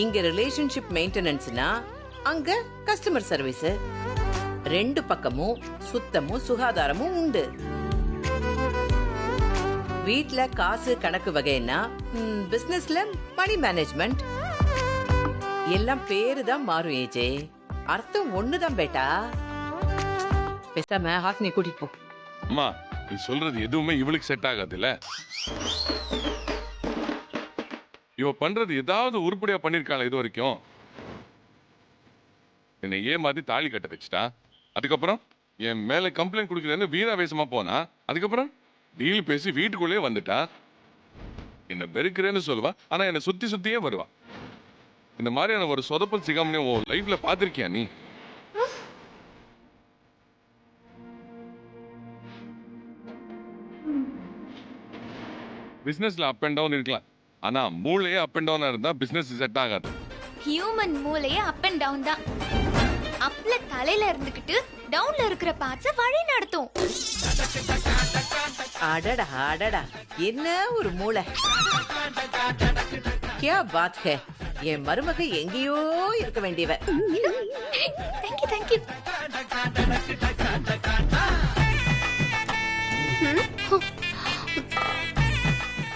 இங்க ரிலேஷன்ஷிப் மெயின்டெனன்ஸ்னா அங்க customer service. ரெண்டு பக்கமும் சுத்தமும் சுகாதாரமும் உண்டு. வீட்ல காசு கணக்கு வகைன்னா பிசினஸ்ல மணி மேனேஜ்மெண்ட். எல்லாம் பேரு தான் மாறும் ஏஜே, அர்த்தம் ஒண்ணுதான் பேட்டா. பேசாம ஹாசினி கூட்டிட்டு போ. அம்மா நீ சொல்றது எதுவுமே இவளுக்கு செட் ஆகாதுல்ல. இவ பண்றது ஏதாவது உருப்படியா பண்ணிருக்காளா இது வரைக்கும்? என்னை ஏமாத்தி தாலி கட்ட வச்சுட்டா. அதுக்கப்புறம் என் மேல கம்ப்ளைண்ட் கொடுக்குறேன்னு வீராவேசமா போனா. அதுக்கப்புறம் டீல் பேசி வீட்டுக்குள்ளேயே வந்துட்டா. என்ன பெருக்கிறேன்னு சொல்லுவா, ஆனா என்னை சுத்தி சுத்தியே வருவா. இந்த மாதிரியான ஒரு சொதப்பல் சிகாமனே உன் லைஃப்ல பாத்திருக்கியா நீ? பிசினஸ்ல அப் அண்ட் டவுன் இருக்கலாம், ஆனா மூளையே அப் அண்ட் டவுனா இருந்தா பிசினஸ் செட் ஆகாது. ஹியூமன் மூளையே அப் அண்ட் டவுன் தான். அப்ல தலையில இருந்துகிட்டு டவுன்ல இருக்கிற பார்ட்ஸ் வழி நடத்தும். அடடா அடடா, என்ன ஒரு மூளை! கியா பாத் ஹே! என் மருமக எங்கேயோ இருக்க வேண்டியவ. Thank you thank you.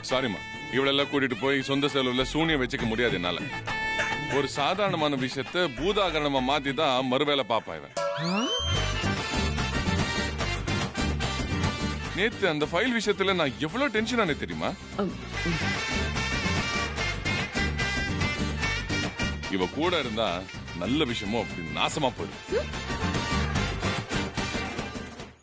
சாரிம்மா, இவளெல்லாம் கூட்டிட்டு போய் சொந்த செலவுல சூனியம் வச்சுக்க முடியாது என்னால. ஒரு சாதாரணமான விஷயத்த பூதாகரணமா மாத்தி தான் மறுவேளை பாப்பா இவன். நேத்து அந்த ஃபைல் விஷயத்துல நான் எவ்வளவு டென்ஷன் ஆனே தெரியுமா? இவ கூட இருந்தா நல்ல விஷயமும் அப்படி நாசமா போயிடும்.